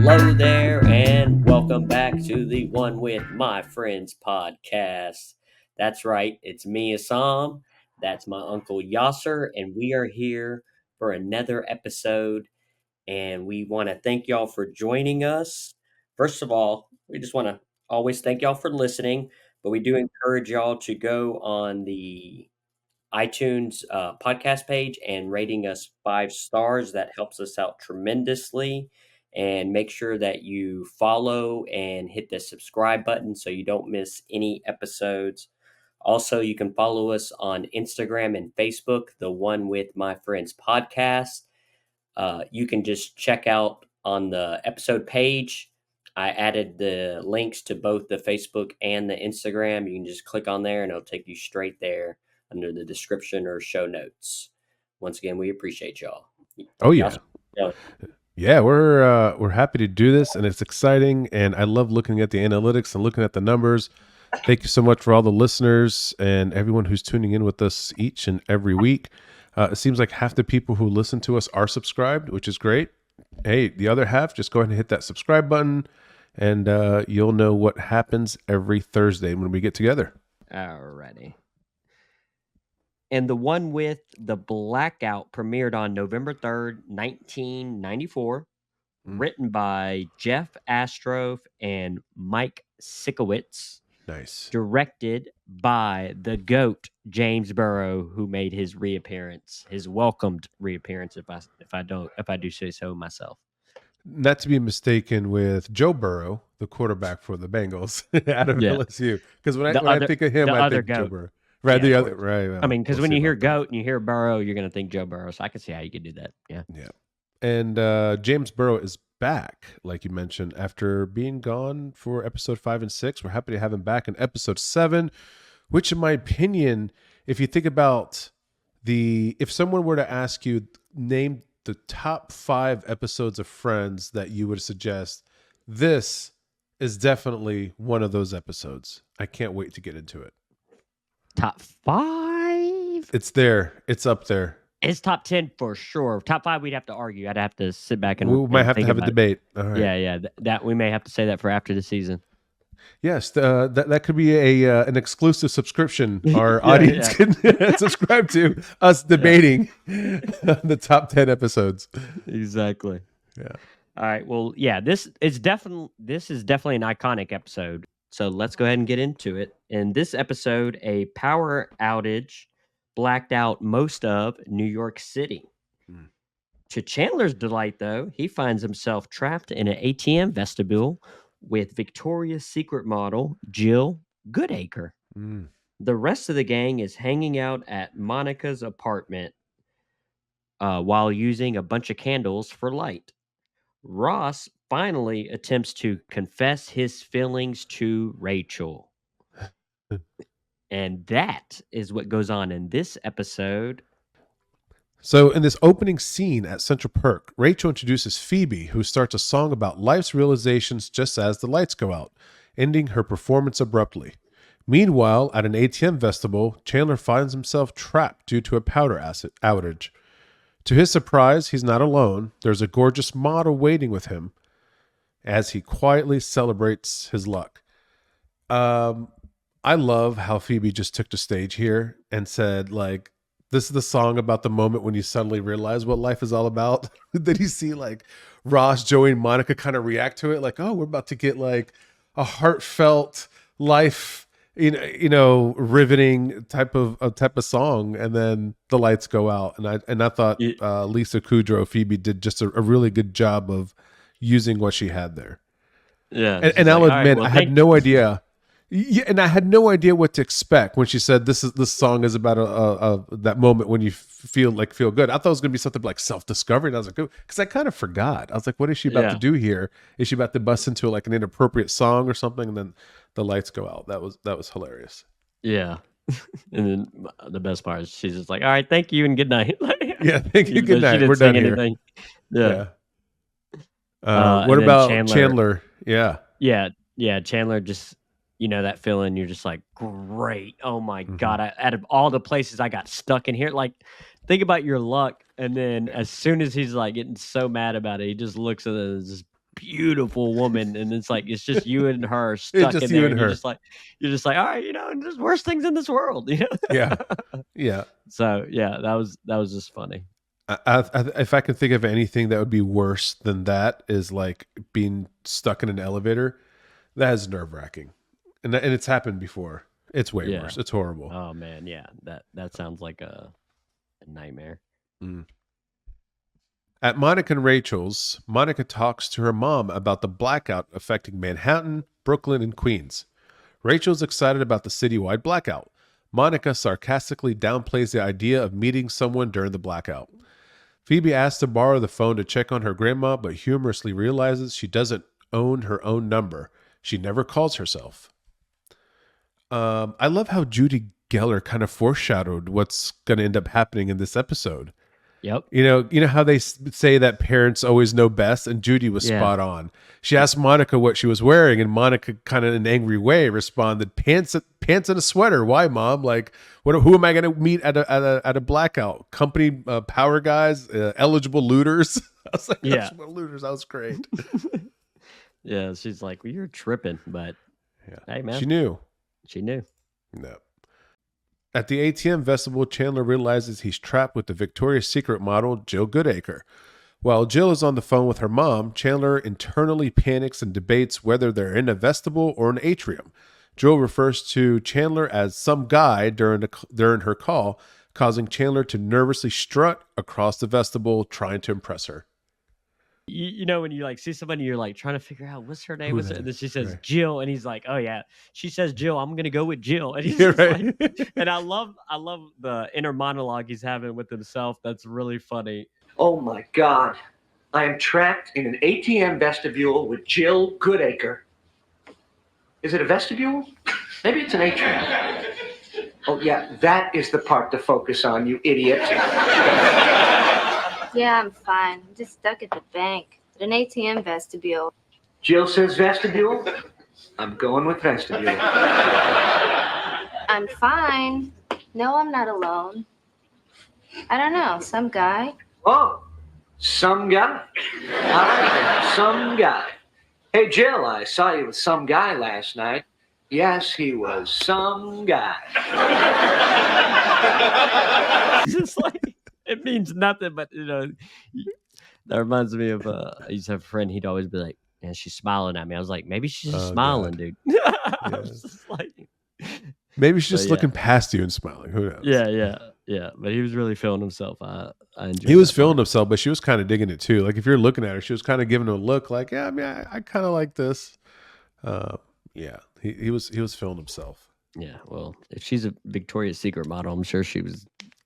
Hello there, and welcome back to the One with My Friends podcast. That's right, it's me, Assam. That's my uncle Yasser, and we are here for another episode. And we want to thank y'all for joining us. First of all, we just want to always thank y'all for listening, but we do encourage y'all to go on the iTunes podcast page and rating us 5 stars. That helps us out tremendously. And make sure that you follow and hit the subscribe button so you don't miss any episodes. Also, you can follow us on Instagram and Facebook, the One with My Friends podcast. You can just check out on the episode page. I added the links to both the Facebook and the Instagram. You can just click on there and it'll take you straight there under the description or show notes. Once again, we appreciate y'all. Oh Y'all, yeah. Yeah, we're happy to do this and it's exciting and I love looking at the analytics and looking at the numbers. Thank you so much for all the listeners and everyone who's tuning in with us each and every week. It seems like half the people who listen to us are subscribed, which is great. Hey, the other half, just go ahead and hit that subscribe button and you'll know what happens every Thursday when we get together. Alrighty. And the one with the Blackout premiered on November 3rd, 1994. Written by Jeff Astrof and Mike Sikowitz. Nice. Directed by the GOAT, James Burrow, who made his reappearance, his welcomed reappearance, if I do say so myself. Not to be mistaken with Joe Burrow, the quarterback for the Bengals out of LSU. Because when I think of him, I think Joe Burrow. Right, yeah, the other, right. I mean, because when you hear GOAT and you hear Burrow, you're going to think Joe Burrow. So I can see how you could do that. Yeah. Yeah. And James Burrow is back, like you mentioned, after being gone for episode 5 and 6. We're happy to have him back in episode 7, which in my opinion, if you think about if someone were to ask you, name the top 5 episodes of Friends that you would suggest, this is definitely one of those episodes. I can't wait to get into it. Top 5? It's there. It's up there. It's top 10 for sure. Top 5, we'd have to argue. I'd have to sit back and we might have to have a debate. All right. Yeah. That we may have to say that for after the season. Yes, that could be an exclusive subscription. Our audience can subscribe to us debating the top 10 episodes. Exactly. Yeah. All right. Well, yeah. This is definitely an iconic episode. So let's go ahead and get into it. In this episode, a power outage blacked out most of New York City. To Chandler's delight, though, he finds himself trapped in an ATM vestibule with Victoria's Secret model Jill Goodacre. The rest of the gang is hanging out at Monica's apartment while using a bunch of candles for light. Ross finally attempts to confess his feelings to Rachel. And that is what goes on in this episode. So in this opening scene at Central Perk, Rachel introduces Phoebe, who starts a song about life's realizations just as the lights go out, ending her performance abruptly. Meanwhile, at an ATM vestibule, Chandler finds himself trapped due to a power outage. To his surprise, he's not alone. There's a gorgeous model waiting with him as he quietly celebrates his luck. I love how Phoebe just took the stage here and said, like, this is the song about the moment when you suddenly realize what life is all about. Then you see like Ross, Joey, and Monica kind of react to it like, oh, we're about to get like a heartfelt life, riveting type of song, and then the lights go out. And I thought Lisa Kudrow, Phoebe, did just a really good job of using what she had there. Yeah, and I'll admit, I had no idea. Yeah, and I had no idea what to expect when she said this song is about that moment when you feel good. I thought it was going to be something like self-discovery, and I was like, because I kind of forgot. I was like, what is she about to do here? Is she about to bust into like an inappropriate song or something? And then the lights go out. That was hilarious. Yeah, and then the best part is she's just like, all right, thank you and good night. Yeah, thank you, good night. We're done here. Yeah. What about Chandler? Yeah, Chandler just. That feeling, you're just like, great. Oh my God. Out of all the places I got stuck in here, like, think about your luck. And then as soon as he's like getting so mad about it, he just looks at it and just beautiful woman, and it's just you and her It's stuck just in you there, and and her. you're just like, all right, there's worse things in this world, Yeah. Yeah. So yeah, that was just funny. If I could think of anything that would be worse than that is like being stuck in an elevator. That is nerve wracking, and it's happened before. It's way Yeah. worse. It's horrible. Oh man, yeah, that sounds like a nightmare. Mm. At Monica and Rachel's, Monica talks to her mom about the blackout affecting Manhattan, Brooklyn, and Queens. Rachel's excited about the citywide blackout. Monica sarcastically downplays the idea of meeting someone during the blackout. Phoebe asks to borrow the phone to check on her grandma, but humorously realizes she doesn't own her own number. She never calls herself. I love how Judy Geller kind of foreshadowed what's going to end up happening in this episode. Yep. You know how they say that parents always know best, and Judy was Yeah. spot on. She asked Monica what she was wearing, and Monica, kind of in an angry way, responded, "Pants and a sweater. Why, Mom? Like, who am I going to meet at a blackout? Company power guys, eligible looters." I was like, Yeah. "Eligible looters." That was great. Yeah, she's like, well, you're tripping, but Yeah, hey, man, she knew. she knew. No. At the ATM festival, Chandler realizes he's trapped with the Victoria's Secret model, Jill Goodacre. While Jill is on the phone with her mom, Chandler internally panics and debates whether they're in a vestibule or an atrium. Jill refers to Chandler as some guy during her call, causing Chandler to nervously strut across the vestibule, trying to impress her. You know when you like see somebody, you're like trying to figure out what's her name, Who what's that her, and then is, she says right. Jill, and he's like, oh yeah, she says Jill, I'm gonna go with Jill, and he's Yeah, just right. like, and I love the inner monologue he's having with himself. That's really funny. Oh my God. I am trapped in an ATM vestibule with Jill Goodacre. Is it a vestibule? Maybe it's an atrium. Oh, yeah, that is the part to focus on, you idiot. Yeah, I'm fine. I'm just stuck at the bank at an ATM vestibule. Jill says vestibule. I'm going with vestibule. I'm fine. No, I'm not alone. I don't know, some guy. Oh, some guy. All right, some guy. Hey, Jill, I saw you with some guy last night. Yes, he was some guy. Just like it means nothing, but that reminds me of I used to have a friend. He'd always be like, "Man, she's smiling at me." I was like, "Maybe she's just Oh, smiling, God. dude." I was just like, Maybe she's just yeah. looking past you and smiling. Who knows? yeah. But he was really feeling himself. I enjoyed. He was that feeling part. himself, but she was kind of digging it too. Like if you're looking at her, she was kind of giving him a look like, yeah, I mean, I kind of like this. Yeah, he was feeling himself. Yeah. Well, if she's a Victoria's Secret model, I'm sure she was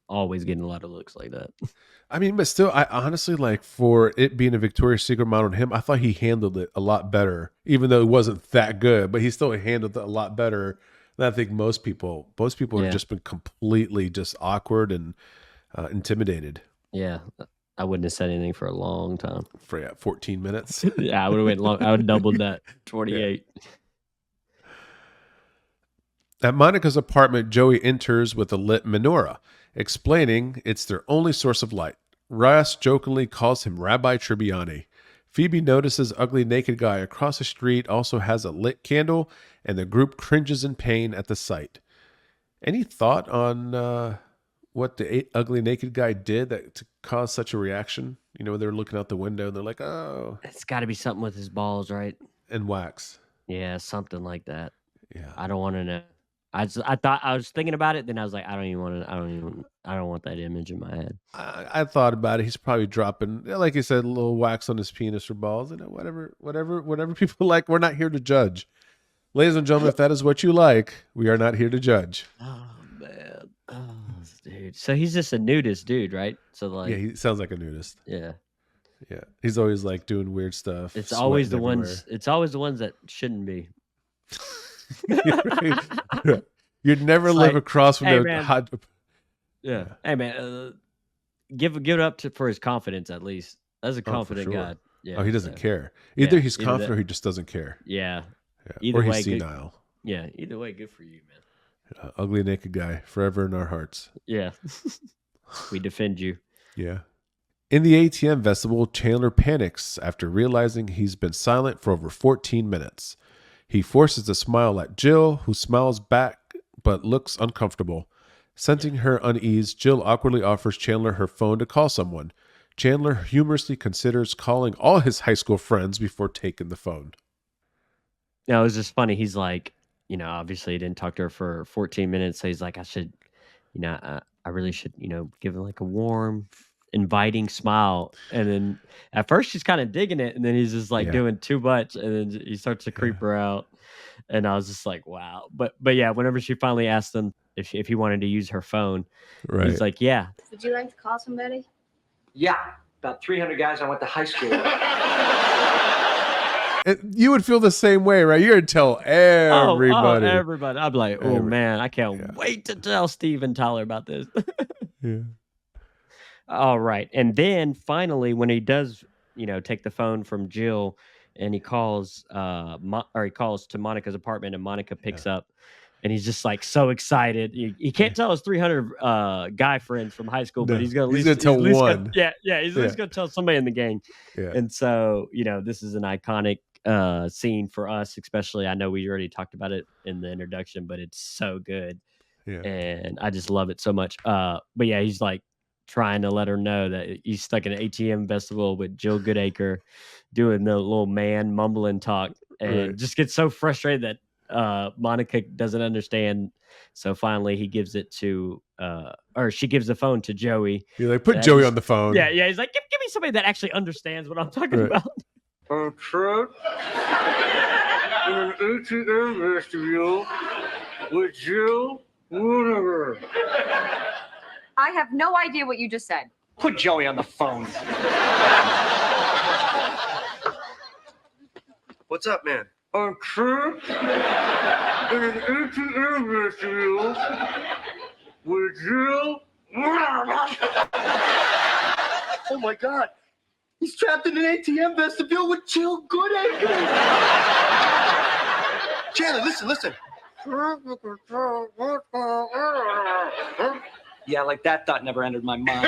always getting a lot of looks like that. I mean, but still, I honestly like for it being a Victoria's Secret model on him, I thought he handled it a lot better, even though it wasn't that good, but he still handled it a lot better than I think most people. Most people Yeah. have just been completely just awkward and intimidated Yeah. I wouldn't have said anything for a long time. for 14 minutes. Yeah, I would have went long. I would have doubled that. 28. At Monica's apartment, Joey enters with a lit menorah, explaining it's their only source of light. Ross jokingly calls him Rabbi Tribbiani. Phoebe notices ugly naked guy across the street also has a lit candle, and the group cringes in pain at the sight. Any thought on what the ugly naked guy did to cause such a reaction? You know, they're looking out the window and they're like, oh, It's got to be something with his balls, right? and wax. Yeah, something like that. Yeah. I don't want to know. I thought I was thinking about it, then I was like, I don't want that image in my head. I thought about it. He's probably dropping, like you said, a little wax on his penis or balls. You know, whatever people like. We're not here to judge, ladies and gentlemen. If that is what you like, we are not here to judge. Oh man, dude. So he's just a nudist dude, right? So like, Yeah, he sounds like a nudist. yeah. Yeah, he's always like doing weird stuff. It's always the sweating ones. It's always the ones that shouldn't be. everywhere. You'd never It's live like, across from hey, the man. hot. Yeah. Hey man, give it up for his confidence at least. That's a for confident sure. guy. Yeah. Oh, he doesn't so, care. Either yeah, he's either confident that- or he just doesn't care. Yeah. Yeah. Either Or he's way, good- senile. Yeah. Either way, good for you, man. Ugly naked guy, forever in our hearts. Yeah. We defend you. Yeah. In the ATM vestibule, Chandler panics after realizing he's been silent for over 14 minutes. He forces a smile at Jill, who smiles back but looks uncomfortable. Sensing her unease, Jill awkwardly offers Chandler her phone to call someone. Chandler humorously considers calling all his high school friends before taking the phone. Now, it was just funny. He's like, obviously he didn't talk to her for 14 minutes. So he's like, I should, I really should, give him like a warm, inviting smile. And then at first she's kind of digging it. And then he's just like doing too much. And then he starts to creep her out. And I was just like, wow. But yeah, whenever she finally asked him if he wanted to use her phone, he's like, yeah. Would you like to call somebody? Yeah, about 300 guys I went to high school with. You would feel the same way, right? You're going to tell everybody. Everybody. I'd be like, oh, man, I can't wait to tell Steve and Tyler about this. All right. And then finally, when he does, take the phone from Jill and he calls to Monica's apartment and Monica picks up and he's just like so excited. He can't tell his 300 guy friends from high school, but he's going to tell one. He's at least going to tell somebody in the gang. Yeah. And so, this is an iconic scene for us, especially. I know we already talked about it in the introduction, but it's so good. Yeah. And I just love it so much. But yeah, he's like trying to let her know that he's stuck in an ATM festival with Jill Goodacre doing the little man mumbling talk and just gets so frustrated that Monica doesn't understand. So finally he gives it to or she gives the phone to Joey. You're like, put Joey on the phone. Yeah. He's like, give me somebody that actually understands what I'm talking about. I'm trapped in an ATM vestibule with Jill Goodacre. I have no idea what you just said. Put Joey on the phone. What's up, man? I'm trapped in an ATM vestibule with Jill. Oh my God. He's trapped in an ATM vestibule with Jill Goodacre. Chandler, listen. Yeah, like that thought never entered my mind.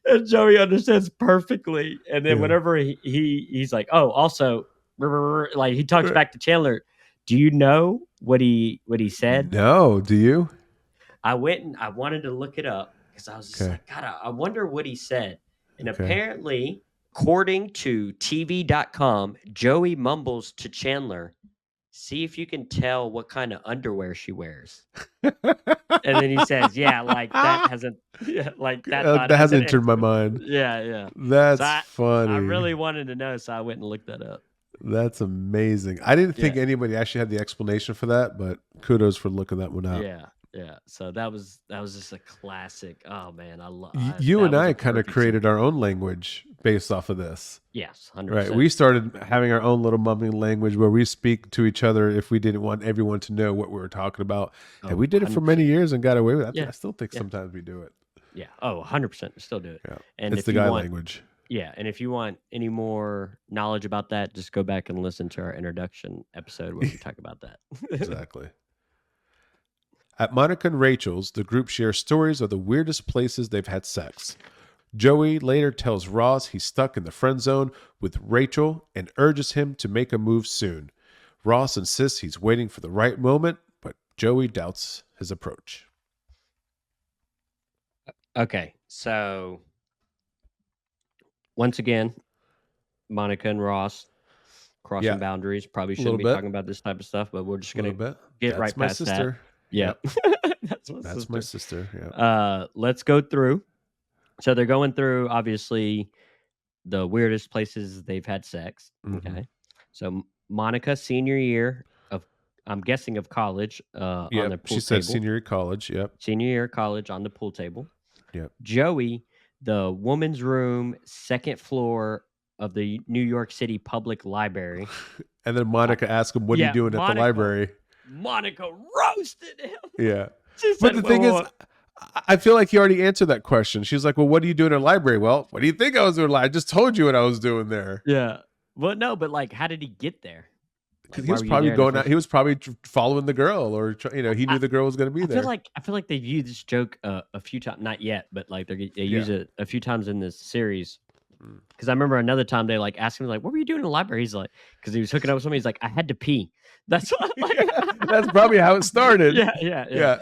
And Joey understands perfectly. And then whenever he's like, oh, also, like he talks back to Chandler. Do you know what he said? No, do you? I went and I wanted to look it up because I was just like, God, I wonder what he said. And apparently, according to TV.com, Joey mumbles to Chandler, see if you can tell what kind of underwear she wears. And then he says, yeah, like that hasn't, that hasn't entered my mind. Yeah. That's funny. I really wanted to know, so I went and looked that up. That's amazing. I didn't think anybody actually had the explanation for that, but kudos for looking that one up. Yeah. So that was just a classic. Oh man, I love you and I kind of created our own language based off of this. Yes, 100%. Right. We started having our own little mumbling language where we speak to each other if we didn't want everyone to know what we were talking about. And we did it for many years and got away with it. I still think sometimes we do it. Yeah. Oh, 100%. Still do it. Yeah. And it's the guy language. Yeah. And if you want any more knowledge about that, just go back and listen to our introduction episode where we talk about that. Exactly. At Monica and Rachel's, the group shares stories of the weirdest places they've had sex. Joey later tells Ross he's stuck in the friend zone with Rachel and urges him to make a move soon. Ross insists he's waiting for the right moment, but Joey doubts his approach. Okay, so once again, Monica and Ross crossing boundaries. Probably shouldn't be talking about this type of stuff, but we're just going to get right past that. Yeah. That's my sister. Yeah. Let's go through. So they're going through obviously the weirdest places they've had sex. Mm-hmm. Okay. So Monica, senior year of, I'm guessing of college, on the pool table. She said senior year of college. Yep. Senior year of college on the pool table. Yep. Joey, the woman's room, second floor of the New York City Public Library. And then Monica asked him, what are you doing at the library? Monica roasted him. Yeah. But the thing is, I feel like he already answered that question. She was like, well, what are you doing in a library? Well, what do you think I was doing? I just told you what I was doing there. Yeah. Well, no, but like, how did he get there? Because he Why was were you probably there in the going out. first He was probably following the girl, or he knew I the girl was going to be I there. feel like they've used this joke a few times, not yet, but like they Yeah. use it a few times in this series. Mm. Because I remember another time they like asked him like, "What were you doing in the library?" He's like, because he was hooking up with somebody. He's like, "I had to pee." That's what, That's probably how it started. yeah.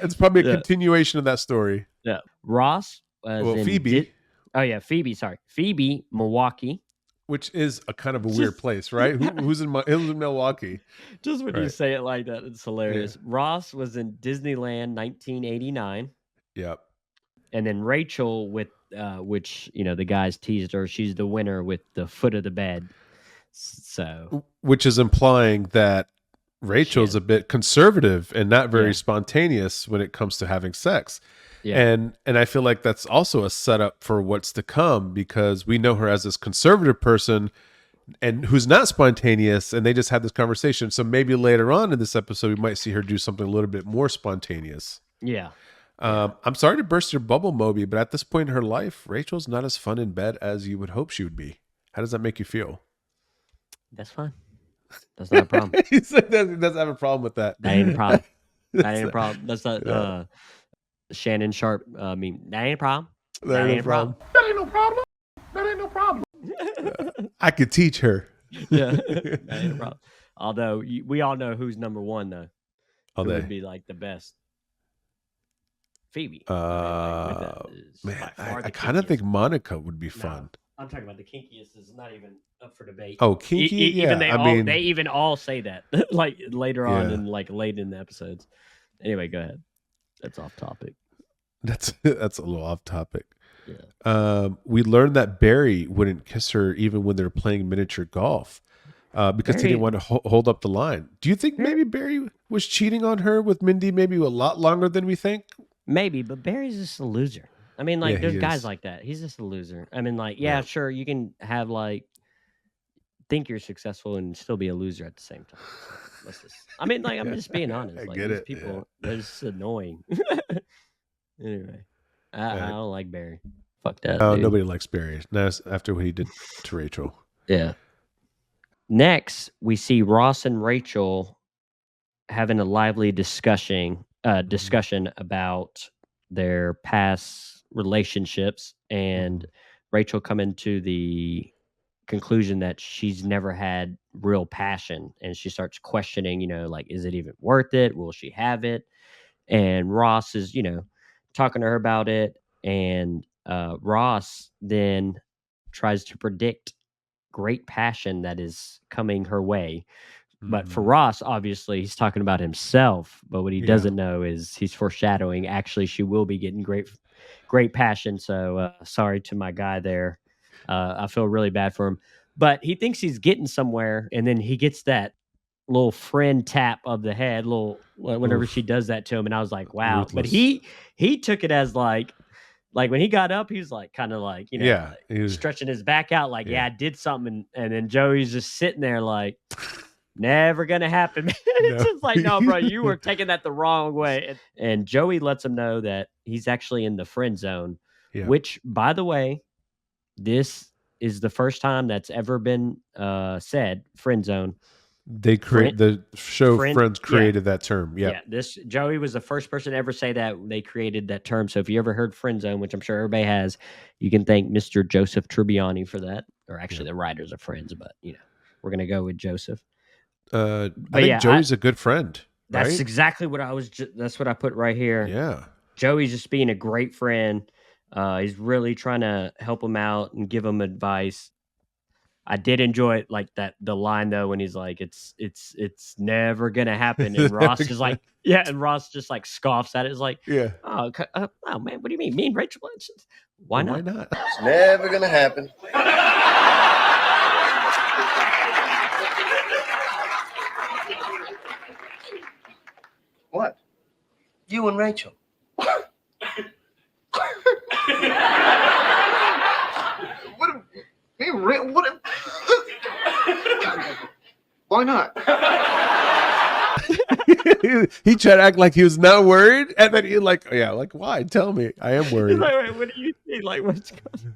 It's probably a Yeah. continuation of that story. Yeah. Ross was Well, in Phoebe, oh yeah, Phoebe. Sorry, Phoebe, Milwaukee. which is a kind of a weird Just place, right? Who's in Milwaukee? just when you Right. say it like that, it's Yeah. hilarious. Ross was in Disneyland 1989. Yep. And then Rachel with which the guys teased her, she's the winner with the foot of the bed. So Which is implying that Rachel's shit. a bit conservative and not very Yeah. spontaneous when it comes to having sex. Yeah. And I feel like that's also a setup for what's to come, because we know her as this conservative person and who's not spontaneous, and they just had this conversation. So maybe later on in this episode we might see her do something a little bit more spontaneous. Yeah. I'm sorry to burst your bubble, Moby, but at this point in her life, Rachel's not as fun in bed as you would hope she would be. How does that make you feel? That's fine. That's not a problem. He said that he doesn't have a problem with that. That ain't a problem. That That's- ain't a problem. That's not Yeah. Shannon Sharp meme. That ain't a problem. that ain't a problem. That ain't no problem. That ain't no problem. I could teach her. Yeah. That ain't a problem. Although we all know who's number one though. All Who day. would be like the best? Phoebe. That is Man, by far I the kind of think kinkiest. Monica would be fun. I'm talking about the kinkiest is not even up for debate. Oh, kinky? Yeah, Even I mean, they even all say that like later on Yeah. and like late in the episodes. Anyway, go ahead. That's off topic. that's a little off topic. Yeah. We learned that Barry wouldn't kiss her even when they're playing miniature golf, because he Barry- didn't want to hold up the line. Do you think maybe Barry was cheating on her with Mindy maybe a lot longer than we think? Maybe, but Barry's just a loser. I mean, like Yeah, there's he guys is. like that. He's just a loser. I mean, like, Yeah. sure, you can have like think you're successful and still be a loser at the same time. So let's just I mean, like I'm just being honest. I Like get these it, people, they're just annoying. Anyway. I Yeah. don't like Barry. Fuck that. Oh, dude. nobody likes Barry. That's after what he did to Rachel. Yeah. Next, we see Ross and Rachel having a lively discussion about their past relationships, and Rachel coming to the conclusion that she's never had real passion, and she starts questioning, like, is it even worth it? Will she have it? And Ross is, talking to her about it, and Ross then tries to predict great passion that is coming her way. But for Ross, obviously, he's talking about himself. But what he Yeah. doesn't know is he's foreshadowing. Actually, she will be getting great passion. So sorry to my guy there. I feel really bad for him. But he thinks he's getting somewhere, and then he gets that little friend tap of the head, whenever Oof. she does that to him, and I was like, wow. But Ruthless. he took it as like when he got up, he was like kind of like Yeah, like he was- stretching his back out, like Yeah. I did something, and then Joey's just sitting there like never gonna happen. It's No. just like, no, bro, you were taking that the wrong way. And Joey lets him know that he's actually in the friend zone, Yeah. which, by the way, this is the first time that's ever been said, friend zone. They create the show friend- Friends yeah. created that term. Yeah. Yeah, this Joey was the first person to ever say that. They created that term. So if you ever heard friend zone, which I'm sure everybody has, you can thank Mr. Joseph Tribbiani for that. Or actually, the writers are friends, but we're gonna go with Joseph. I But think yeah, Joey's a good friend. That's right? exactly what I was. That's what I put right here. Yeah. Joey's just being a great friend. He's really trying to help him out and give him advice. I did enjoy it, like the line though, when he's like, "It's never gonna happen," and Ross is like, "Yeah," and Ross just like scoffs at it. It's like, Yeah. "Oh, oh man, what do you mean? Me and Rachel? Why Well, not?" Why not? It's never gonna happen. What? You and Rachel. Why not? He tried to act like he was not worried, and then he like, yeah, like why? Tell me, I am He's worried. like, wait, what do you think? Like, what's going?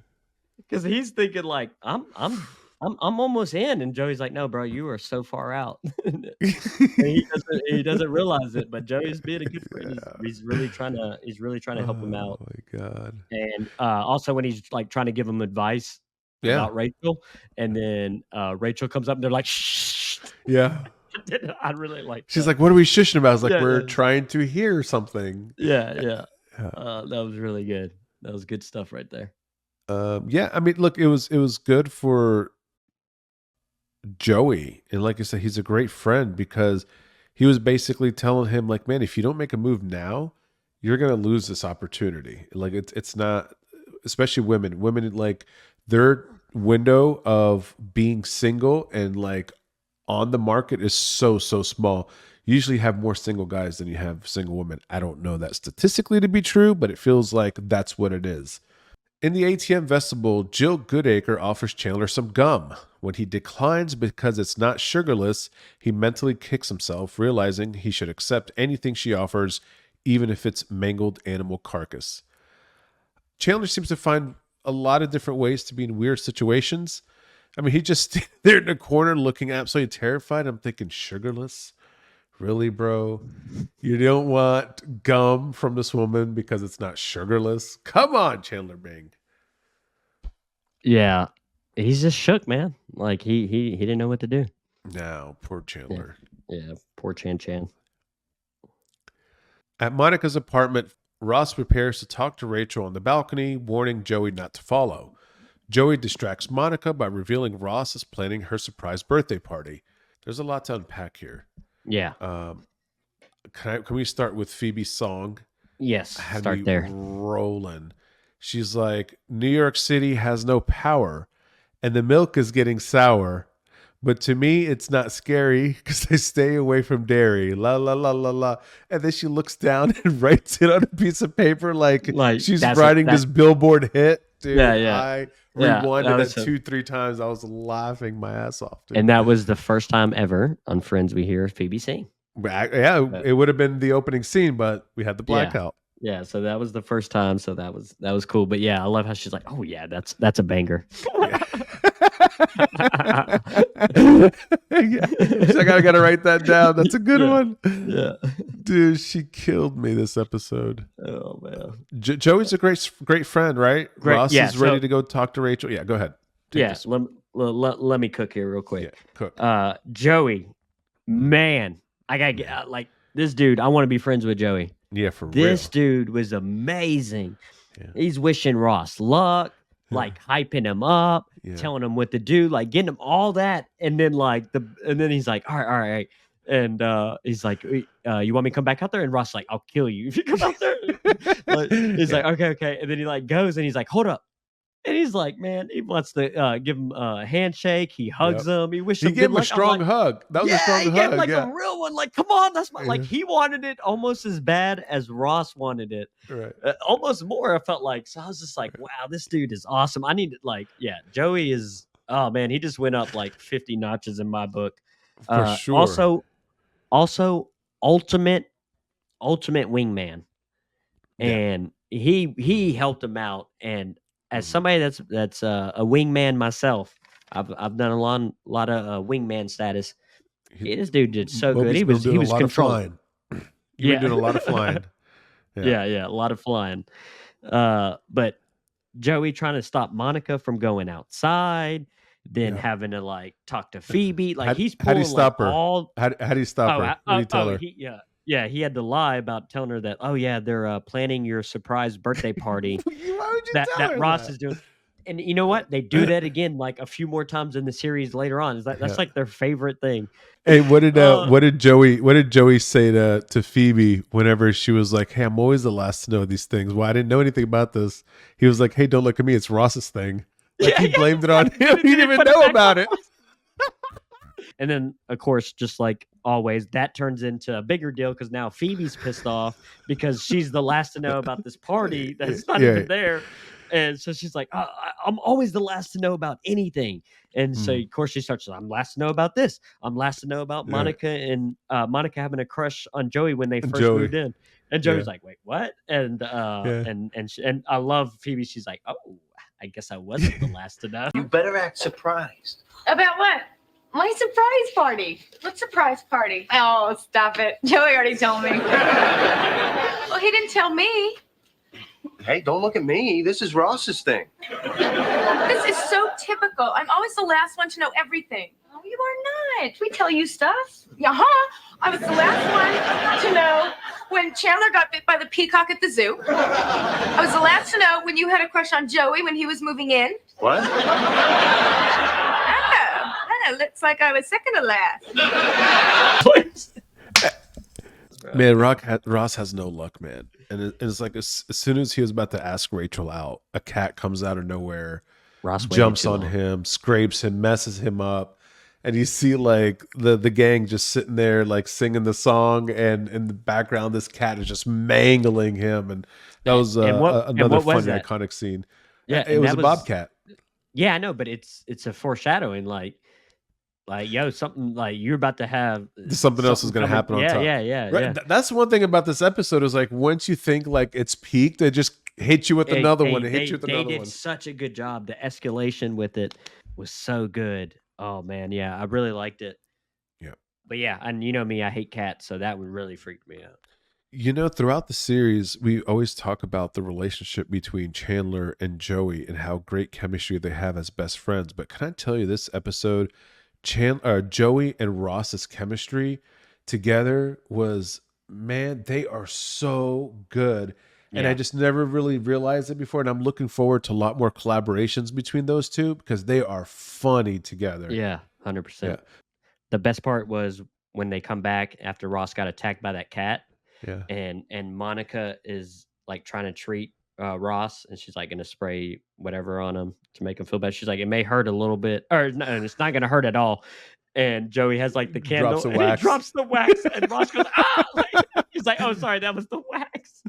Because he's thinking like, I'm I'm almost in, and Joey's like, no, bro, you are so far out. And he doesn't realize it, but Joey's being a good friend. He's really trying to help him out. Oh my god. And also when he's like trying to give him advice Yeah. about Rachel, and then Rachel comes up and they're like, shh. Yeah. I really like She's that. like, what are we shushing about? It's like, Yeah, we're yeah. trying to hear something. Yeah. Yeah. That was really good. That was good stuff right there. Yeah, I mean, look, it was good for Joey, and like I said, he's a great friend because he was basically telling him, like, man, if you don't make a move now, you're gonna lose this opportunity. Like, it's not, especially women, like, their window of being single and like on the market is so small. You usually have more single guys than you have single women. I don't know that statistically to be true, but it feels like that's what it is. In the ATM vestibule, Jill Goodacre offers Chandler some gum. When he declines because it's not sugarless, he mentally kicks himself, realizing he should accept anything she offers, even if it's mangled animal carcass. Chandler seems to find a lot of different ways to be in weird situations. I mean, he just there in the corner looking absolutely terrified. I'm thinking, sugarless? Really, bro? You don't want gum from this woman because it's not sugarless? Come on, Chandler Bing. Yeah. He's just shook, man. Like he didn't know what to do. Now, poor Chandler. Yeah, poor Chan. At Monica's apartment, Ross prepares to talk to Rachel on the balcony, warning Joey not to follow. Joey distracts Monica by revealing Ross is planning her surprise birthday party. There's a lot to unpack here. Yeah. Can we start with Phoebe's song? Yes. Had Start me there. rolling. She's like, New York City has no power, and the milk is getting sour. But to me, it's not scary because I stay away from dairy. La la la la la. And then she looks down and writes it on a piece of paper like she's writing this Billboard hit. Dude, Yeah. I rewinded was it 2-3 times. I was laughing my ass off. Dude. And that was the first time ever on Friends we hear Phoebe sing. Yeah, it would have been the opening scene, but we had the blackout. Yeah, so that was the first time. So that was cool. But yeah, I love how she's like, oh yeah, that's a banger. Yeah. She's like, I gotta write that down. That's a good one. Yeah. Dude, she killed me this episode. Oh man. Joey's a great friend, right? Great, Ross yeah, is ready so- to go talk to Rachel. Yeah, go ahead. Take Yeah, this. let me cook here real quick. Yeah, cook. Joey, man, I gotta get like this dude. I want to be friends with Joey. Yeah, for This real. dude was amazing. Yeah. He's wishing Ross luck, Yeah. like hyping him up, Yeah. telling him what to do, like getting him all that, and then then he's like, all right, and he's like, you want me to come back out there? And Ross like, I'll kill you if you come out there. He's like, okay, and then he like goes and he's like, hold up. And he's like, man, he wants to give him a handshake. He hugs him. He wishes He him gave good him a luck. I'm strong like, hug. That was a strong he hug. gave him like yeah. a real one. Like, come on, that's my like. Yeah. He wanted it almost as bad as Ross wanted it, Right. almost more. I felt like so. I was just like, wow, this dude is awesome. I need Joey is. Oh man, he just went up like 50 notches in my book. For sure. Also, ultimate wingman, Yeah. and he helped him out. And as somebody that's a wingman myself, I've done a lot of wingman status. This dude did so good. He was controlling. You've been doing a lot of flying. Yeah, a lot of flying. But Joey trying to stop Monica from going outside, then having to like talk to Phoebe. Like he's pulling how'd he stop her? all. How do you stop her? What do you tell her? He had to lie about telling her that. Oh yeah, they're planning your surprise birthday party. Why would you that tell her Ross that? is doing. And you know what? They do that again like a few more times in the series later on. That's like their favorite thing. Hey, what did Joey say to Phoebe whenever she was like, "Hey, I'm always the last to know these things. Well, I didn't know anything about this." He was like, "Hey, don't look at me. It's Ross's thing." Like he blamed it on him. He didn't even know about it. And then, of course, just like always, that turns into a bigger deal because now Phoebe's pissed off because she's the last to know about this party that's not even there. And so she's like, I'm always the last to know about anything. And so, of course, she starts, I'm last to know about this. I'm last to know about Monica and Monica having a crush on Joey when they first moved in. And Joey's like, wait, what? And and I love Phoebe. She's like, oh, I guess I wasn't the last to know. You better act surprised. About what? My surprise party. What surprise party? Oh, stop it. Joey already told me. Well, he didn't tell me. Hey, don't look at me. This is Ross's thing. This is so typical. I'm always the last one to know everything. Oh, you are not. We tell you stuff. I was the last one to know when Chandler got bit by the peacock at the zoo. I was the last to know when you had a crush on Joey when he was moving in. What? Oh, looks like I was second to last. Man, Ross has no luck, man. And it's like as soon as he was about to ask Rachel out, a cat comes out of nowhere, Ross waited jumps too on long. him, scrapes him, messes him up. And you see like the gang just sitting there like singing the song, and in the background this cat is just mangling him. And that was another what was funny, that? iconic scene. Yeah, it and was that a was- bobcat. Yeah, I know, but it's a foreshadowing. Like yo, something like you're about to have Something else is going to coming- happen on yeah, top. Yeah. Right? That's one thing about this episode is like once you think like it's peaked, they just hit you with another one. They hit you with they another did one. such a good job. The escalation with it was so good. Oh man, yeah, I really liked it. Yeah. But yeah, and you know me, I hate cats, so that one really freaked me out. You know, throughout the series, we always talk about the relationship between Chandler and Joey and how great chemistry they have as best friends. But can I tell you, this episode, Joey and Ross's chemistry together was, man, they are so good. And I Yeah. just never really realized it before. And I'm looking forward to a lot more collaborations between those two because they are funny together. Yeah, 100%. Yeah. The best part was when they come back after Ross got attacked by that cat, Yeah. and Monica is like trying to treat Ross, and she's like going to spray whatever on him to make him feel better. She's like, it may hurt a little bit, or no, it's not going to hurt at all. And Joey has like the candle, Drops the and wax. he drops the wax, and Ross goes, ah! Like, he's like, oh, sorry, that was the wax.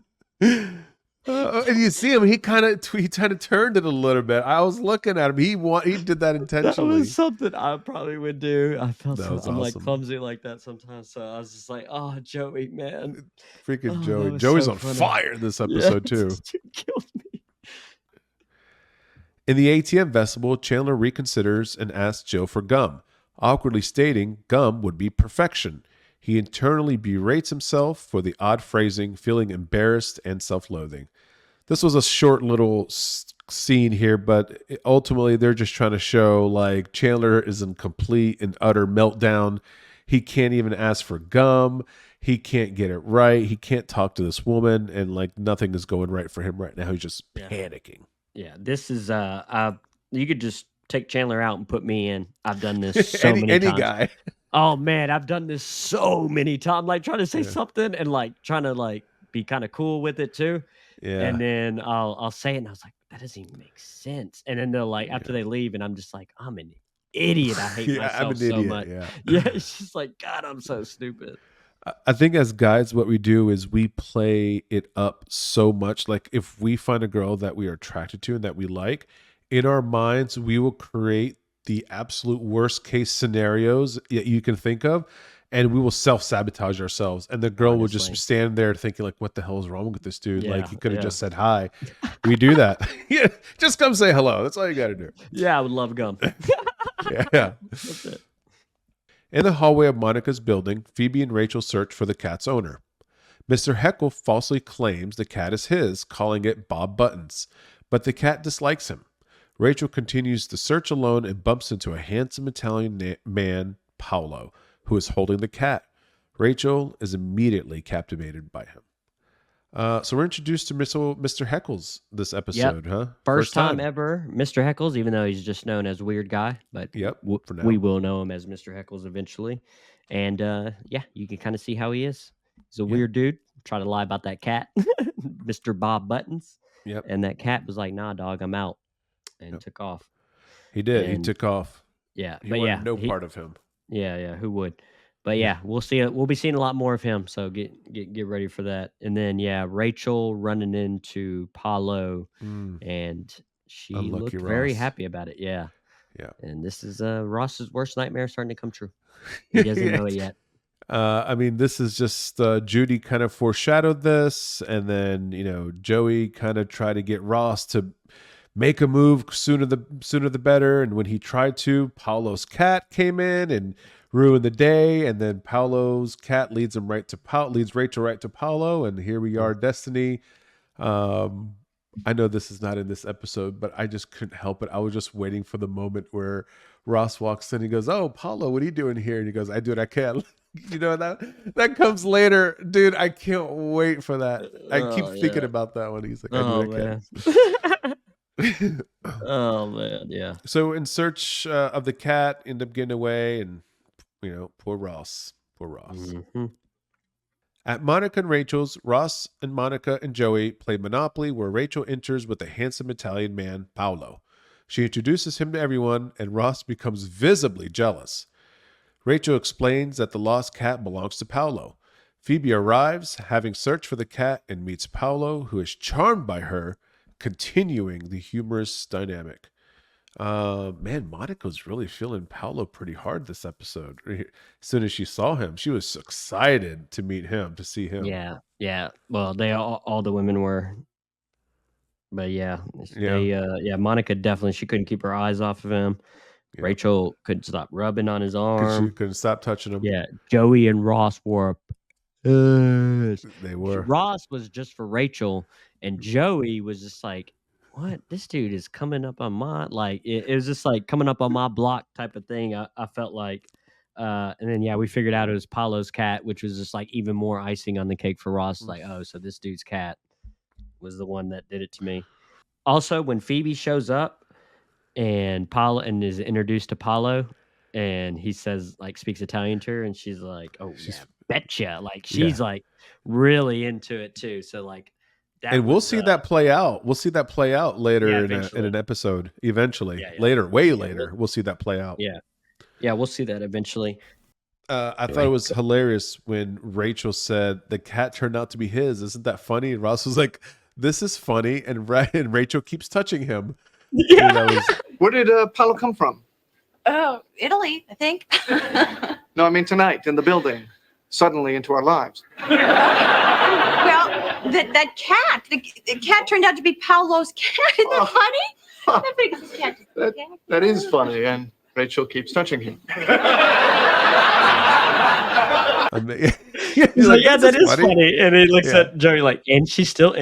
And you see him, he kind of turned it a little bit. I was looking at him. He did that That intentionally. was something I probably would do. I felt That so, was I'm like awesome. clumsy like that sometimes. So I was just like, oh, Joey, man. Freaking Oh, that Joey. was Joey's so on funny. fire this episode too. You killed me. In the ATM festival, Chandler reconsiders and asks Jill for gum, awkwardly stating gum would be perfection. He internally berates himself for the odd phrasing, feeling embarrassed and self-loathing. This was a short little scene here, but ultimately they're just trying to show like Chandler is in complete and utter meltdown. He can't even ask for gum. He can't get it right. He can't talk to this woman, and like nothing is going right for him right now. He's just Yeah. panicking. Yeah, this is you could just take Chandler out and put me in. I've done this so many any times. guy. Oh man, I've done this so many times. Like trying to say Yeah. something and like trying to like be kind of cool with it too. Yeah. And then I'll say it and I was like, that doesn't even make sense. And then they'll like after they leave and I'm just like, I'm an idiot. I hate myself so much. Yeah. Yeah, it's just like, God, I'm so stupid. I think as guys, what we do is we play it up so much. Like if we find a girl that we are attracted to and that we like, in our minds, we will create the absolute worst case scenarios that you can think of, and we will self-sabotage ourselves. And the girl will just Honestly. stand there thinking like, what the hell is wrong with this dude? Yeah, Like he could have yeah. just said hi. We do that. Yeah, just come say hello. That's all you got to do. Yeah, I would love gum. Yeah. That's it. In the hallway of Monica's building, Phoebe and Rachel search for the cat's owner. Mr. Heckle falsely claims the cat is his, calling it Bob Buttons, but the cat dislikes him. Rachel continues to search alone and bumps into a handsome Italian man, Paolo, who is holding the cat. Rachel is immediately captivated by him. So we're introduced to Mr. Heckles this episode, huh? First time ever, Mr. Heckles, even though he's just known as Weird Guy, but Yep, for now. we will know him as Mr. Heckles eventually. And yeah, you can kind of see how he is. He's a weird dude. Try to lie about that cat, Mr. Bob Buttons. Yep. And that cat was like, nah, dog, I'm out. And Yep. took off. He did. He and- took off. Yeah. He but wanted yeah. no he- part of him. Yeah, who would? But yeah, we'll see. We'll be seeing a lot more of him. So get ready for that. And then yeah, Rachel running into Paulo, Mm. and she Unlucky looked very Ross. happy about it. Yeah. Yeah. And this is Ross's worst nightmare starting to come true. He doesn't know it yet. I mean, this is just Judy kind of foreshadowed this, and then Joey kind of tried to get Ross to make a move sooner the better. And when he tried to, Paulo's cat came in and ruined the day. And then Paulo's cat leads Rachel right to Paulo. And here we are, Destiny. I know this is not in this episode, but I just couldn't help it. I was just waiting for the moment where Ross walks in. He goes, "Oh, Paulo, what are you doing here?" And he goes, "I do what I can." You know, that comes later, dude. I can't wait for that. I keep thinking about that one. He's like, "I do what I can." Oh man, yeah. So in search of the cat, end up getting away, and poor Ross. Mm-hmm. At Monica and Rachel's, Ross and Monica and Joey play Monopoly, where Rachel enters with a handsome Italian man, Paolo. She introduces him to everyone, and Ross becomes visibly jealous. Rachel explains that the lost cat belongs to Paolo. Phoebe arrives, having searched for the cat, and meets Paolo, who is charmed by her, continuing the humorous dynamic. Man, Monica's really feeling Paolo pretty hard this episode. As soon as she saw him, she was excited to meet him, to see him. Yeah. Well, they all the women were, but Monica definitely, she couldn't keep her eyes off of him. Yeah. Rachel couldn't stop rubbing on his arm. She couldn't stop touching him. Yeah, Joey and Ross were. They were. Ross was just for Rachel, and Joey was just like, what? This dude is coming up on my, like, it was just like coming up on my block type of thing. I felt like, and then we figured out it was Paulo's cat, which was just like even more icing on the cake for Ross. Like, oh, so this dude's cat was the one that did it to me. Also, when Phoebe shows up and Paolo and is introduced to Paolo, and he says, like, speaks Italian to her, and she's like, oh yeah, betcha. Like, she's like really into it too. So like. And we'll see that play out. We'll see that play out later in an episode. Eventually, later, way later, we'll see that play out. Yeah, we'll see that eventually. I thought it was hilarious when Rachel said the cat turned out to be his. Isn't that funny? And Ross was like, "This is funny," and Rachel keeps touching him. Yeah. Where did Paolo come from? Oh, Italy, I think. No, I mean tonight in the building. Suddenly into our lives. Well, that cat, the cat turned out to be Paolo's cat. Isn't that funny? That makes his cat. That is funny, and Rachel keeps touching him. He's like, that is funny. And he looks at Joey like, and she's still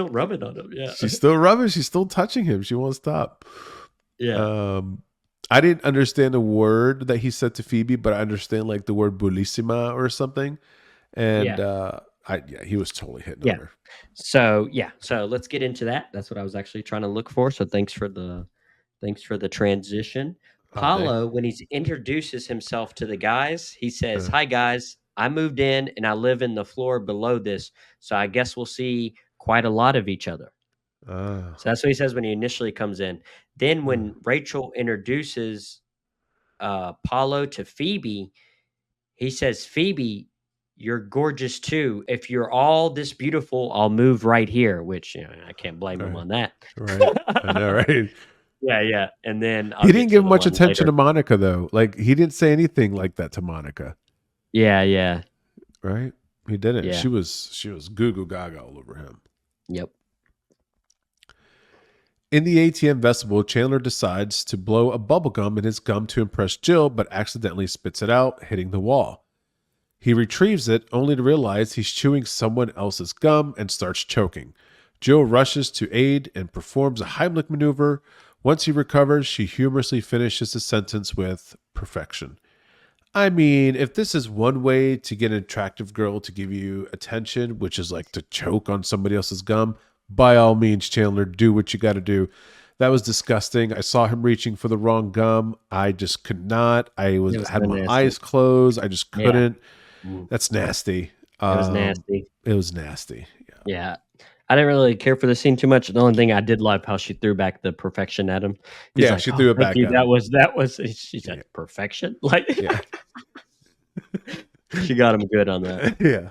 rubbing on him. Yeah, she's still rubbing. She's still touching him. She won't stop. Yeah. I didn't understand a word that he said to Phoebe, but I understand like the word bullissima or something. And he was totally hitting on her. So let's get into that. That's what I was actually trying to look for. So thanks for the transition. Paolo, when he introduces himself to the guys, he says, "Hi guys, I moved in and I live in the floor below this, so I guess we'll see quite a lot of each other." So that's what he says when he initially comes in. Then when Rachel introduces Paolo to Phoebe, he says, "Phoebe, you're gorgeous too. If you're all this beautiful, I'll move right here," which I can't blame him on that. Right. I know, right? Yeah. And then he didn't give much attention to Monica though. Like he didn't say anything like that to Monica. Yeah. Right? He didn't. Yeah. She was goo goo gaga all over him. Yep. In the ATM vestibule, Chandler decides to blow a bubblegum in his gum to impress Jill, but accidentally spits it out, hitting the wall. He retrieves it, only to realize he's chewing someone else's gum and starts choking. Jill rushes to aid and performs a Heimlich maneuver. Once he recovers, she humorously finishes the sentence with perfection. I mean, if this is one way to get an attractive girl to give you attention, which is like to choke on somebody else's gum, by all means, Chandler, do what you got to do. That was disgusting. I saw him reaching for the wrong gum. I just could not. I had my eyes closed. I just couldn't. Yeah. That's nasty. It was nasty. It was nasty. Yeah. I didn't really care for the scene too much. The only thing I did like how she threw back the perfection at him. He's like, she threw it back. That was. She said perfection. Like, she got him good on that. Yeah.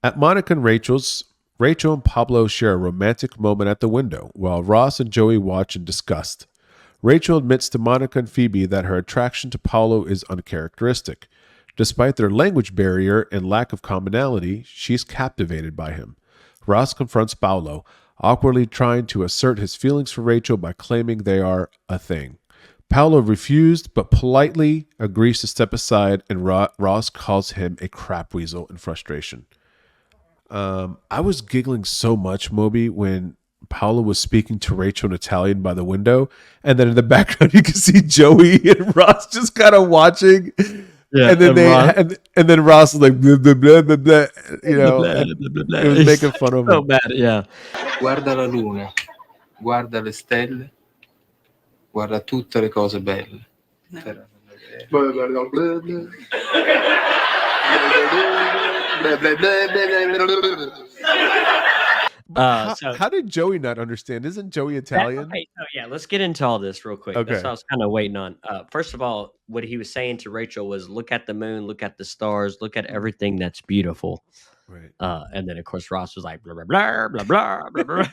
At Monica and Rachel's, Rachel and Pablo share a romantic moment at the window, while Ross and Joey watch in disgust. Rachel admits to Monica and Phoebe that her attraction to Paulo is uncharacteristic. Despite their language barrier and lack of commonality, she's captivated by him. Ross confronts Paulo. awkwardly trying to assert his feelings for Rachel by claiming they are a thing. Paolo refused, but politely agrees to step aside, and Ross calls him a crap weasel in frustration. I was giggling so much, Moby, when Paolo was speaking to Rachel in Italian by the window, and then in the background you can see Joey and Ross just kind of watching. Yeah, and then Ross was like blah, blah, blah, blah, blah, you know, it was making fun of him. So bad, yeah. Guarda la luna, guarda le stelle, guarda tutte le cose belle. How did Joey not understand? Isn't Joey Italian? Okay, so yeah, let's get into all this real quick. Okay. That's what I was kind of waiting on. First of all, what he was saying to Rachel was, look at the moon, look at the stars, look at everything that's beautiful. Right. And then, of course, Ross was like, blah, blah, blah, blah, blah, blah,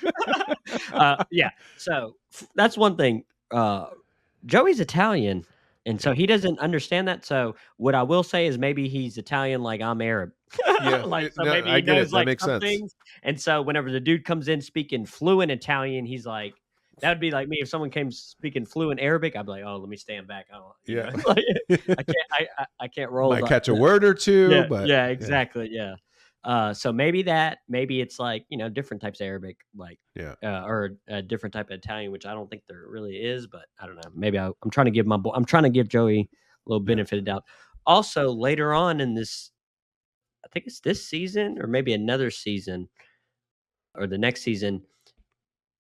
blah. Yeah, so that's one thing. Joey's Italian, and so he doesn't understand that. So what I will say is maybe he's Italian like I'm Arab. Yeah, like, so no, maybe I he get knows it. That like makes some sense. things. And so whenever the dude comes in speaking fluent Italian, he's like, that would be like me if someone came speaking fluent Arabic. I'd be like, oh, let me stand back. I don't, Yeah. like, I can't roll. Might catch a word or two, Yeah, but yeah, exactly. Yeah. So maybe it's like, different types of Arabic, like, or a different type of Italian, which I don't think there really is, but I don't know. Maybe I'm trying to give Joey a little benefit of doubt. Also, later on in this, I think it's this season or maybe another season or the next season,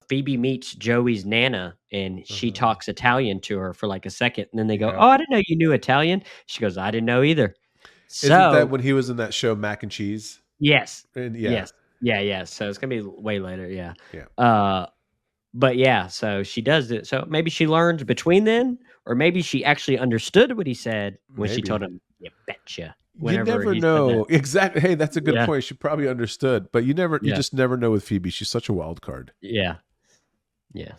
Phoebe meets Joey's Nana and she talks Italian to her for like a second. And then they go, oh, I didn't know you knew Italian. She goes, I didn't know either. Isn't that when he was in that show Mac and Cheese? Yes. And Yes. Yeah. So it's gonna be way later. Yeah. Yeah. But yeah, so she does it. So maybe she learned between then, or maybe she actually understood what he said when she told him, "You betcha." You never know. Exactly. Hey, that's a good point. She probably understood, but you just never know with Phoebe. She's such a wild card. Yeah. Yeah.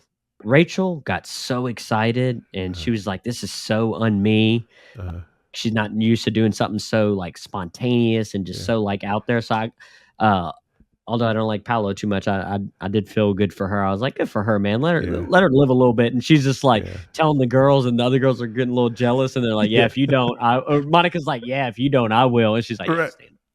Rachel got so excited and she was like, this is so un-me. She's not used to doing something so like spontaneous and just so like out there. So although I don't like Paolo too much, I did feel good for her. I was like, good for her, man. Let her live a little bit. And she's just like telling the girls, and the other girls are getting a little jealous, and they're like, if you don't, or Monica's like, if you don't, I will. And she's like,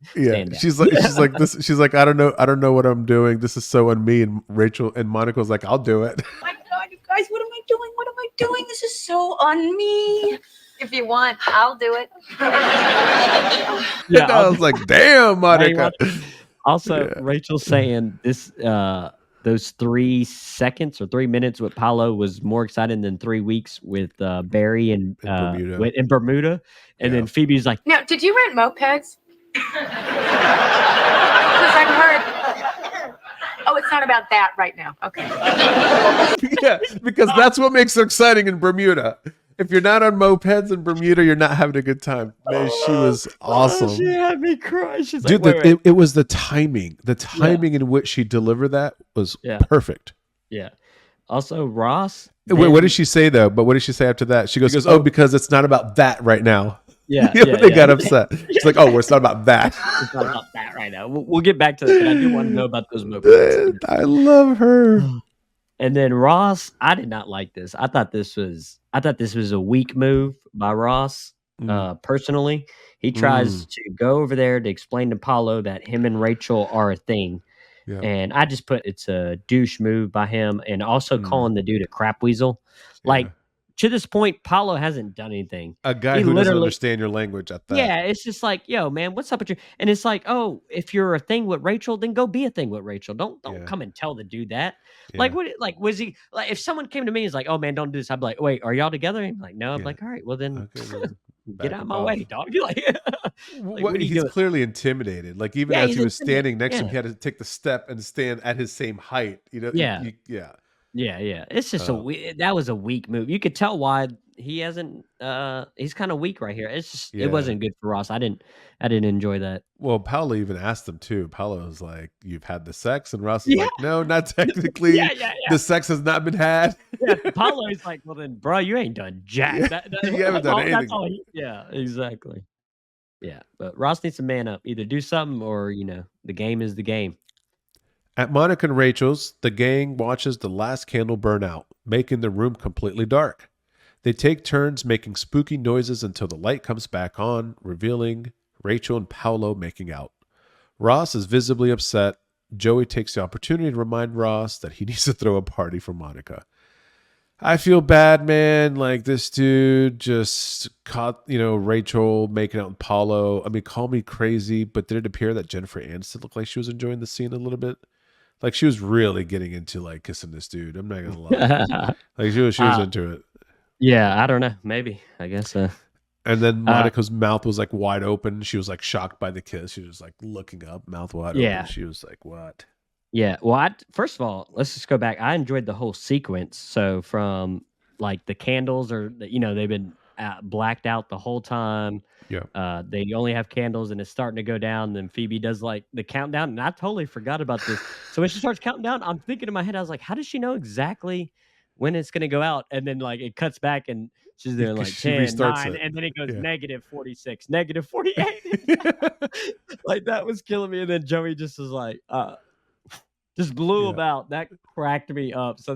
stand down. She's like this. She's like, I don't know what I'm doing. This is so on me. And Rachel and Monica's like, I'll do it. Oh my God, you guys, what am I doing? What am I doing? This is so on me. If you want, I'll do it. I was like, damn, Monica. Also, Rachel saying this, those 3 seconds or 3 minutes with Paolo was more exciting than 3 weeks with Barry and in Bermuda. And then Phoebe's like, now, did you rent mopeds? Because I've heard. Oh, it's not about that right now. Okay. Yeah, because that's what makes it exciting in Bermuda. If you're not on mopeds in Bermuda, you're not having a good time. Man, she was awesome. She had me cry. She's dude, like, wait. It was the timing. The timing in which she delivered that was perfect. Yeah. Also, Ross. Wait, what did she say though? But what did she say after that? She goes, "Oh, because it's not about that right now." Yeah, they got upset. She's like, "Oh, well, it's not about that. It's not about that right now." We'll get back to that, but I do want to know about those mopeds. I love her. And then Ross, I did not like this. I thought this was a weak move by Ross. Personally, he tries to go over there to explain to Paolo that him and Rachel are a thing. Yeah. And I just put it's a douche move by him, and also calling the dude a crap weasel. Like to this point, Paolo hasn't done anything. A guy who doesn't understand your language at that. Yeah, it's just like, yo, man, what's up with you? And it's like, oh, if you're a thing with Rachel, then go be a thing with Rachel. Don't come and tell the dude that. Yeah. Like, what? Like, was he like? If someone came to me and was like, oh man, don't do this, I'd be like, wait, are y'all together? And I'm like, no. I'm like, all right, well then. Get out of my way, dog. Like, he's clearly intimidated. Like even as he was standing next to him, he had to take the step and stand at his same height. You know? Yeah. It's just that was a weak move. You could tell why he hasn't. He's kind of weak right here. It's just it wasn't good for Ross. I didn't enjoy that. Well, Paolo even asked him too. Paolo was like, "You've had the sex," and Ross is like, "No, not technically. The sex has not been had." Paolo is like, "Well then, bro, you ain't done jack. You haven't done anything." Exactly. Yeah, but Ross needs to man up. Either do something, or the game is the game. At Monica and Rachel's, the gang watches the last candle burn out, making the room completely dark. They take turns making spooky noises until the light comes back on, revealing Rachel and Paolo making out. Ross is visibly upset. Joey takes the opportunity to remind Ross that he needs to throw a party for Monica. I feel bad, man. Like, this dude just caught, Rachel making out with Paolo. I mean, call me crazy, but did it appear that Jennifer Aniston looked like she was enjoying the scene a little bit? Like, she was really getting into, like, kissing this dude. I'm not going to lie. Like, she was into it. Yeah, I don't know. Maybe. I guess. And then Monica's mouth was, like, wide open. She was, like, shocked by the kiss. She was, like, looking up, mouth wide open. She was like, what? Yeah. Well, first of all, let's just go back. I enjoyed the whole sequence. So from, like, the candles they've been blacked out the whole time. Yeah. They only have candles and it's starting to go down. Then Phoebe does like the countdown, and I totally forgot about this. So when she starts counting down, I'm thinking in my head, I was like, how does she know exactly when it's gonna go out? And then like it cuts back and she's there like 10, 9, and then it goes negative 46, negative 48. Like, that was killing me. And then Joey just was like, just blew him out. That cracked me up. So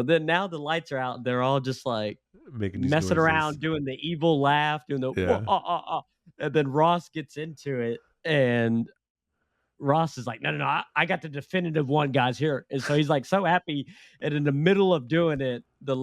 then now the lights are out. They're all just like making messing around, doing the evil laugh, doing the and then Ross gets into it, and Ross is like, no, I got the definitive one, guys, here. And so he's like so happy. And in the middle of doing it, the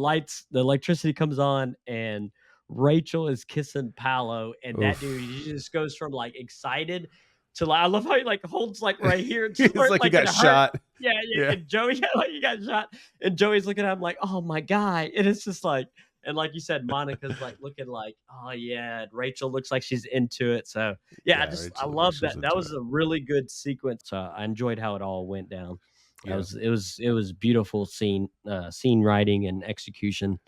electricity comes on, and Rachel is kissing Paolo, and that dude, he just goes from like excited to like, I love how he like holds like right here. It's like he got shot. Yeah. And Joey, like, he got shot, and Joey's looking at him like, oh my God. And it's just like, and like you said, Monica's like looking like, oh yeah, Rachel looks like she's into it. So yeah, I love that. That was a really good sequence. I enjoyed how it all went down. Yeah. It was beautiful scene writing and execution.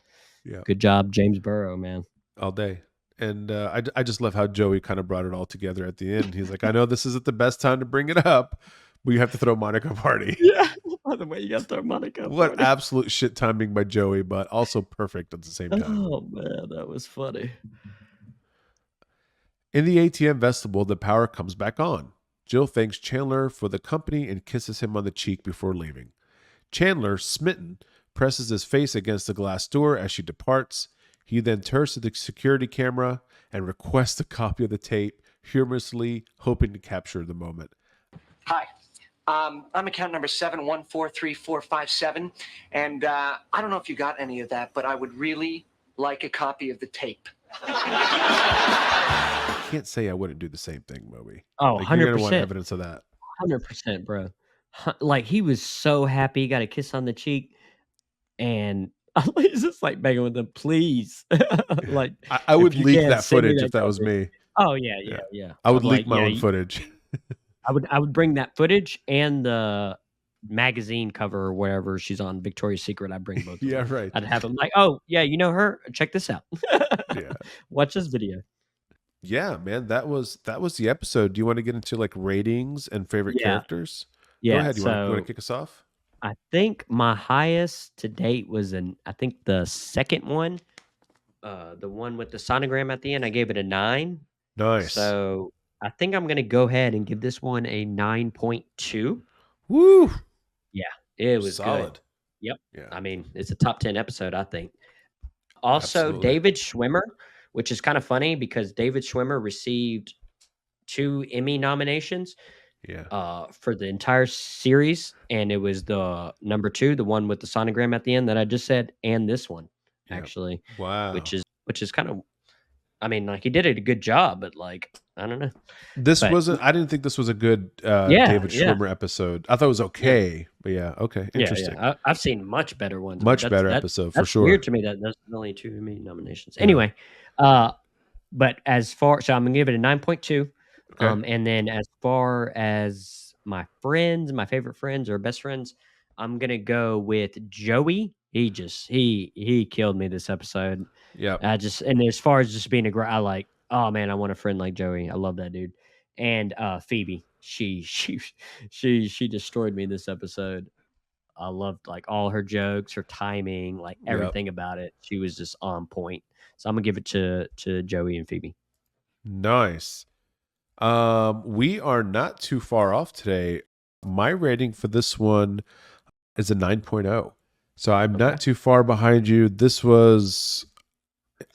Yeah. Good job, James Burrow, man. All day. And I just love how Joey kind of brought it all together at the end. He's like, I know this isn't the best time to bring it up, but you have to throw Monica a party. Yeah. By the way, you got to throw Monica a What party. absolute shit timing by Joey, but also perfect at the same time. Oh, man, that was funny. In the ATM vestibule, the power comes back on. Jill thanks Chandler for the company and kisses him on the cheek before leaving. Chandler, smitten, presses his face against the glass door as she departs. He then turns to the security camera and requests a copy of the tape, humorously hoping to capture the moment. Hi. I'm account number 7143457, and I don't know if you got any of that, but I would really like a copy of the tape. I can't say I wouldn't do the same thing, Moby. Oh, Like, 100%. you're gonna want evidence of that. 100%, bro. Like, he was so happy, he got a kiss on the cheek, and he's just like begging with him, please. Like, I would if you leak can, that send me footage if that was copy. me. Oh yeah. I would Like, leak my own footage. I would bring that footage and the magazine cover or whatever she's on, Victoria's Secret. I'd bring both. Yeah, right. I'd have them like, oh yeah, you know her. Check this out. Yeah. Watch this video. Yeah, man, that was the episode. Do you want to get into like ratings and favorite Yeah. characters? Go Yeah. ahead. You want So to kick us off? I think my highest to date was I think the second one, the one with the sonogram at the end. I gave it a 9. Nice. So I think I'm gonna go ahead and give this one a 9.2. Woo! Yeah, it was Solid. good. Yep. Yeah. I mean, it's a top 10 episode, I think. Also, Absolutely. David Schwimmer, which is kind of funny because David Schwimmer received 2 Emmy nominations Yeah. for the entire series, and it was the number 2, the one with the sonogram at the end that I just said, and this one Yep. actually, Wow. which is kind of, I mean, like, he did a good job, but like, I don't know. This But wasn't. I didn't think this was a good Yeah, David yeah. Schwimmer episode. I thought it was okay, but yeah, okay, interesting. Yeah. I've seen much better ones. but Much that's- better that- episode for That's sure. weird to me that there's only 2 Emmy nominations. Yeah. Anyway, but as far, so I'm gonna give it a 9.2. Okay. And then as far as my favorite friends or best friends, I'm gonna go with Joey. He killed me this episode. Yeah. And as far as just being I like, oh man, I want a friend like Joey. I love that dude. And Phoebe, she destroyed me this episode. I loved like all her jokes, her timing, like Yep. everything about it. She was just on point. So I'm gonna give it to Joey and Phoebe. Nice. We are not too far off today. My rating for this one is a 9.0. So I'm not too far behind you. This was,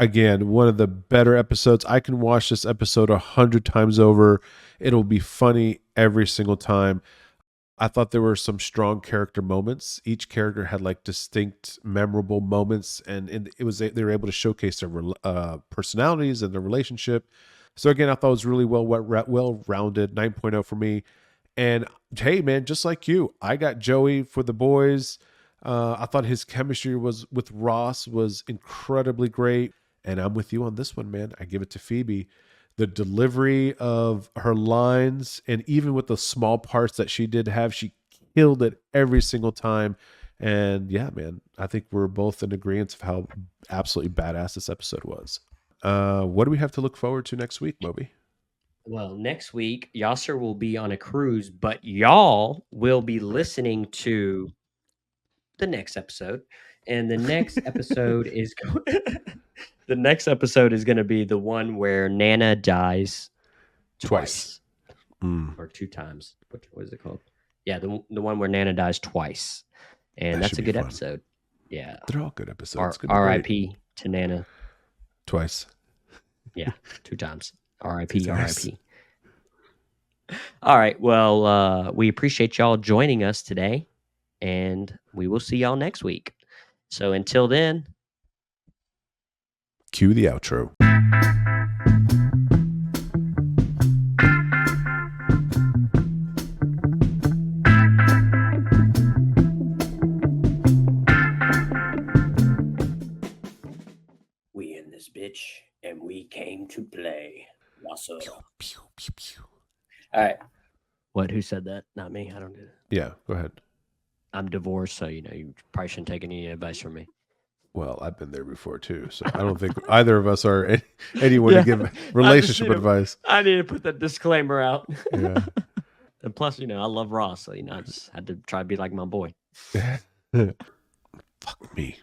again, one of the better episodes. I can watch this episode 100 times over. It'll be funny every single time. I thought there were some strong character moments. Each character had like distinct, memorable moments, and they were able to showcase their personalities and their relationship. So again, I thought it was really well-rounded. 9.0 for me. And hey, man, just like you, I got Joey for the boys. I thought his chemistry with Ross was incredibly great, and I'm with you on this one, man. I give it to Phoebe. The delivery of her lines, and even with the small parts that she did have, she killed it every single time. And yeah, man, I think we're both in agreement of how absolutely badass this episode was. What do we have to look forward to next week, Moby? Well, next week, Yasser will be on a cruise, but y'all will be listening to the next episode. And the next episode is the next episode is going to be the one where Nana dies twice. Or 2 times. What is it called? Yeah, the one where Nana dies twice. And that's a good episode. Yeah. They're all good episodes. R.I.P. to Nana. Twice. Yeah, 2 times. R.I.P. R.I.P. All right. Well, we appreciate y'all joining us today, and we will see y'all next week. So until then, cue the outro. We in this bitch, and we came to play. Pew, pew, pew, pew. All right. What? Who said that? Not me. I don't do that. Yeah, go ahead. I'm divorced, so you probably shouldn't take any advice from me. Well, I've been there before too, so I don't think either of us are anyone to give relationship advice. I need to put that disclaimer out. Yeah. And plus, I love Ross, so I just had to try to be like my boy. Fuck me.